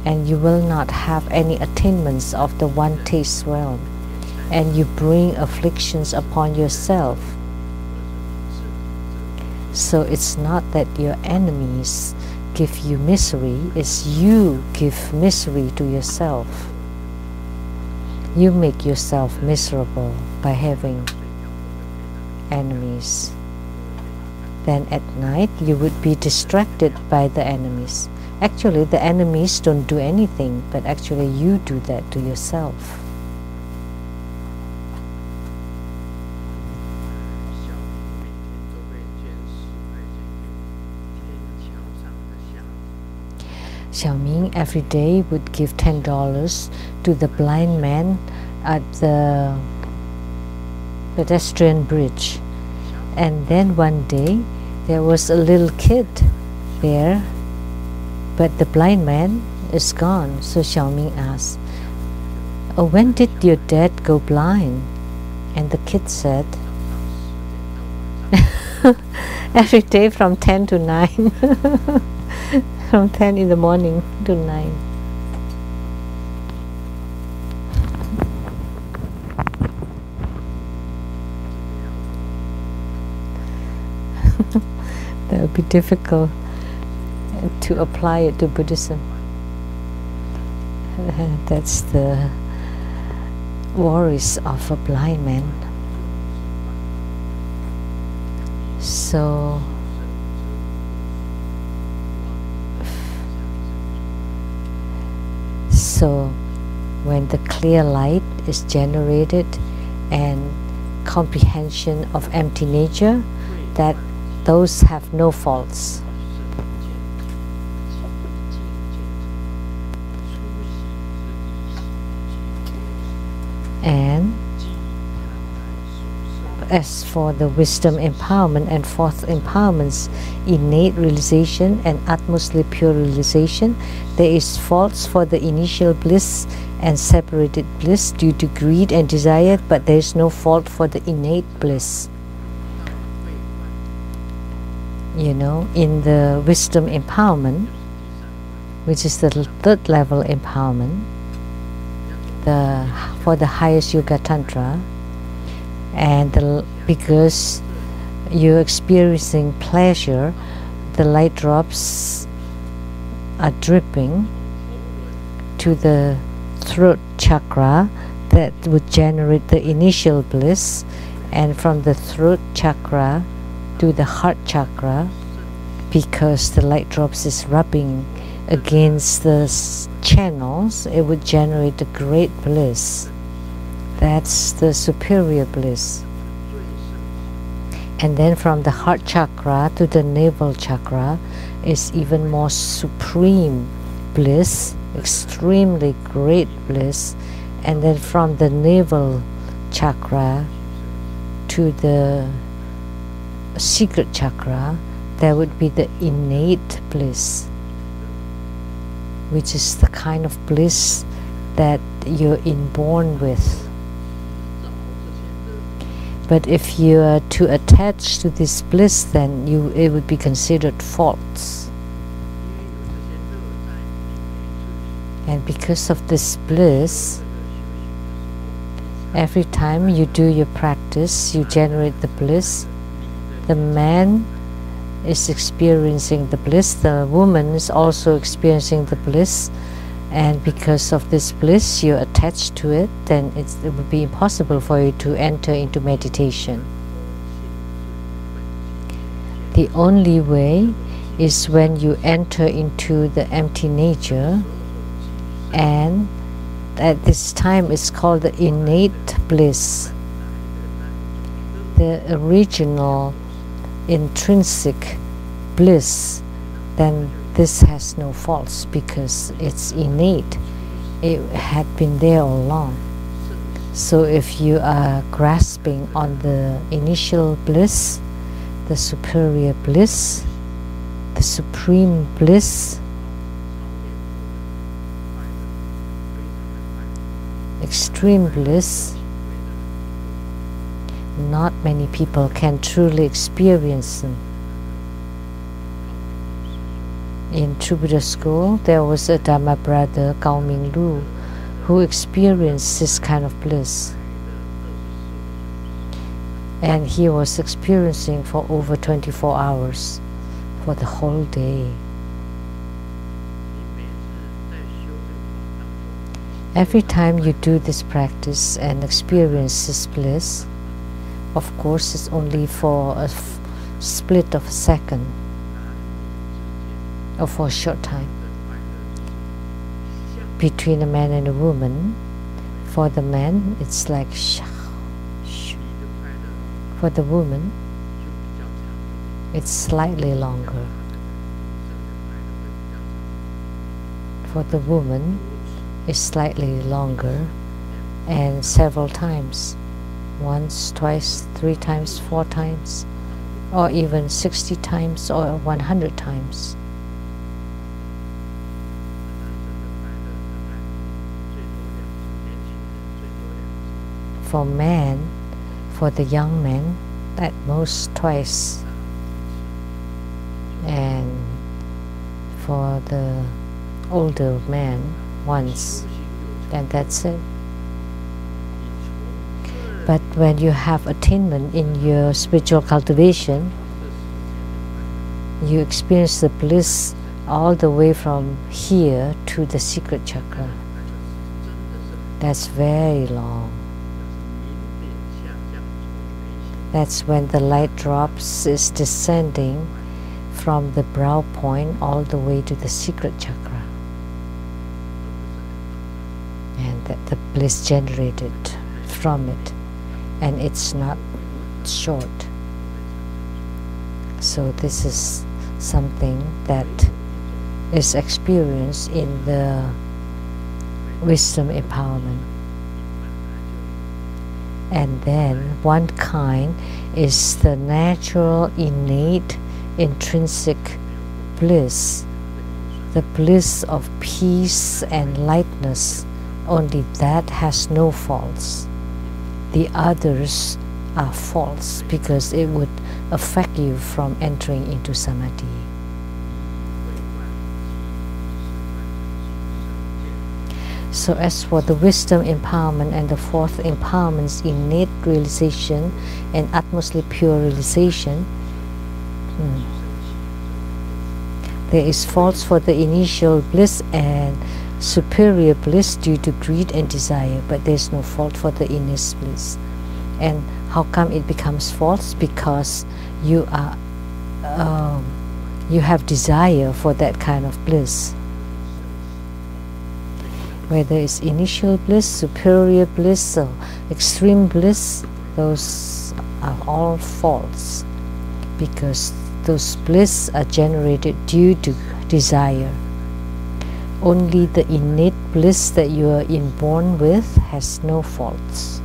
and you will not have any attainments of the one taste realm, and you bring afflictions upon yourself. So it's not that your enemies give you misery, it's you give misery to yourself. You make yourself miserable by having enemies. Then at night you would be distracted by the enemies. Actually, the enemies don't do anything, but actually you do that to yourself. Xiaoming every day would give $10 to the blind man at the pedestrian bridge. And then one day there was a little kid there, but the blind man is gone. So Xiaoming asked, "Oh, when did your dad go blind?" And the kid said, "Every day from 10 to 9." From 10 in the morning to 9. That would be difficult to apply it to Buddhism. That's the worries of a blind man. So when the clear light is generated and comprehension of empty nature, that those have no faults. And as for the wisdom empowerment and fourth empowerments, innate realization and utmostly pure realization, there is faults for the initial bliss and separated bliss due to greed and desire, but there is no fault for the innate bliss. You know, in the wisdom empowerment, which is the third level empowerment, for the highest Yoga Tantra, and because you're experiencing pleasure, the light drops are dripping to the throat chakra that would generate the initial bliss, and from the throat chakra to the heart chakra, because the light drops is rubbing against the channels, it would generate the great bliss. That's the superior bliss. And then from the heart chakra to the navel chakra is even more supreme bliss, extremely great bliss. And then from the navel chakra to the secret chakra, there would be the innate bliss, which is the kind of bliss that you're inborn with. But if you are too attached to this bliss, then it would be considered faults. And because of this bliss, every time you do your practice, you generate the bliss. The man is experiencing the bliss, the woman is also experiencing the bliss, and because of this bliss you're attached to it, then it would be impossible for you to enter into meditation. The only way is when you enter into the empty nature, and at this time it's called the innate bliss, the original intrinsic bliss. Then this has no faults because it's innate. It had been there all along. So if you are grasping on the initial bliss, the superior bliss, the supreme bliss, extreme bliss, not many people can truly experience them. In True Buddha School, there was a Dharma brother, Gao Ming Lu, who experienced this kind of bliss. And he was experiencing for over 24 hours, for the whole day. Every time you do this practice and experience this bliss, of course it's only for a split of a second, or for a short time. Between a man and a woman, for the man it's like shah, shoo. For the woman it's slightly longer. For the woman it's slightly longer, and several times once, twice, 3 times, 4 times, or even 60 times or 100 times. For men, for the young men, at most twice, and for the older man, once, and that's it. But when you have attainment in your spiritual cultivation, you experience the bliss all the way from here to the secret chakra. That's very long. That's when the light drops is descending from the brow point all the way to the secret chakra. And that the bliss generated from it. And it's not short. So this is something that is experienced in the wisdom empowerment. And then one kind is the natural, innate, intrinsic bliss, the bliss of peace and lightness. Only that has no faults. The others are false because it would affect you from entering into samadhi. So as for the wisdom empowerment and the fourth empowerment's innate realization and utmostly pure realization, there is faults for the initial bliss and superior bliss due to greed and desire, but there is no fault for the inner bliss. And how come it becomes false? Because you are you have desire for that kind of bliss. Whether it's initial bliss, superior bliss, or extreme bliss, those are all false, because those bliss are generated due to desire. Only the innate bliss that you are inborn with has no faults.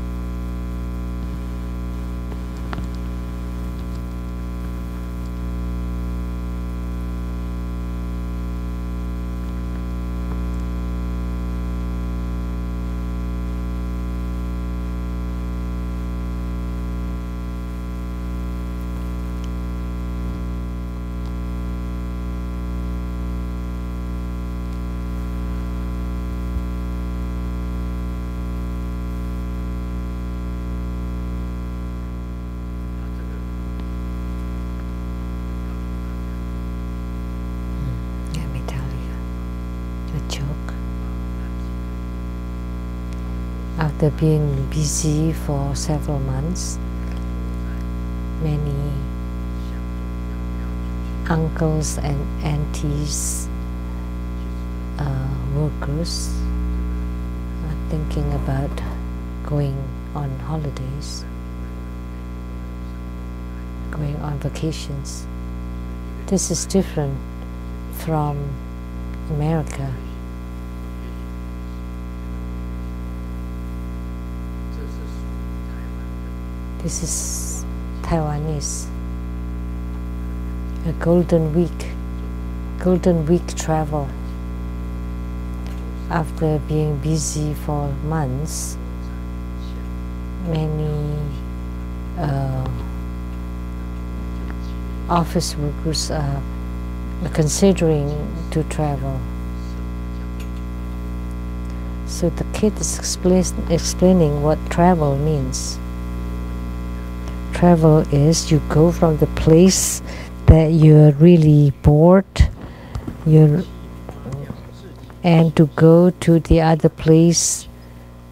After being busy for several months, many uncles and aunties, workers are thinking about going on holidays, going on vacations. This is different from America. This is Taiwanese, a golden week travel. After being busy for months, many office workers are considering to travel. So the kid is explaining what travel means. Travel is you go from the place that you're really bored, and to go to the other place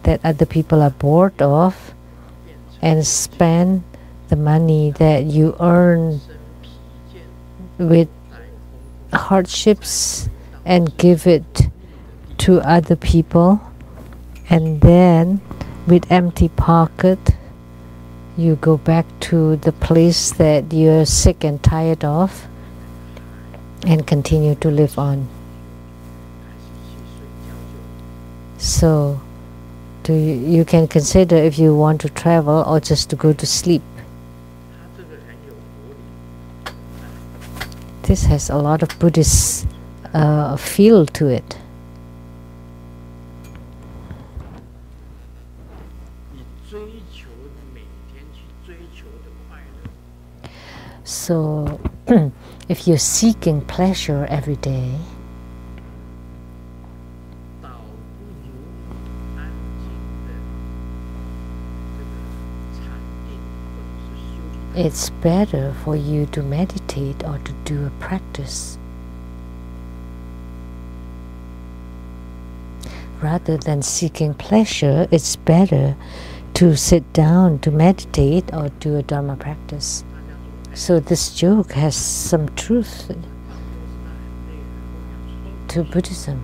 that other people are bored of, and spend the money that you earn with hardships and give it to other people, and then with empty pocket you go back to the place that you're sick and tired of and continue to live on. So You can consider if you want to travel or just to go to sleep. This has a lot of Buddhist feel to it. So, if you're seeking pleasure every day, it's better for you to meditate or to do a practice rather than seeking pleasure. It's better to sit down to meditate or do a Dharma practice. So this joke has some truth to Buddhism.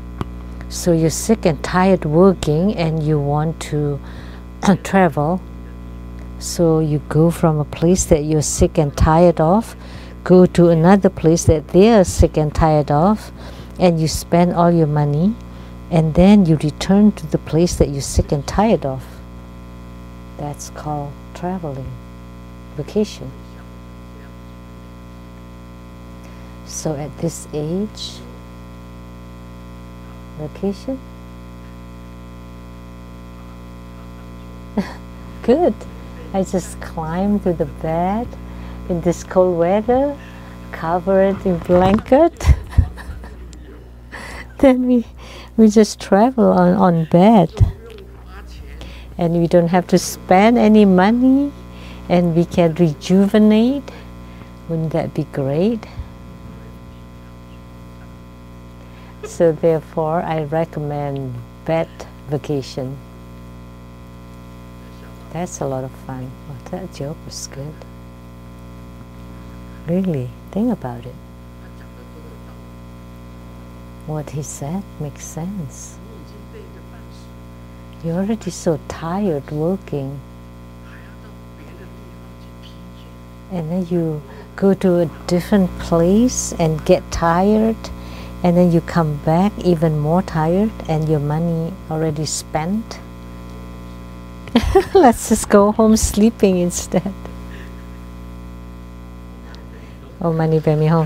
So you're sick and tired working and you want to travel. So you go from a place that you're sick and tired of, go to another place that they're sick and tired of, and you spend all your money, and then you return to the place that you're sick and tired of. That's called traveling, vacation. So at this age, vacation? Good. I just climbed to the bed in this cold weather, covered in blanket. Then we just travel on bed. And we don't have to spend any money, and we can rejuvenate. Wouldn't that be great? So therefore, I recommend bed vacation. That's a lot of fun. Oh, that joke was good. Really, think about it. What he said makes sense. You're already so tired working. And then you go to a different place and get tired, and then you come back even more tired and your money already spent. Let's just go home sleeping instead. Oh, money ไปไม่ห้อง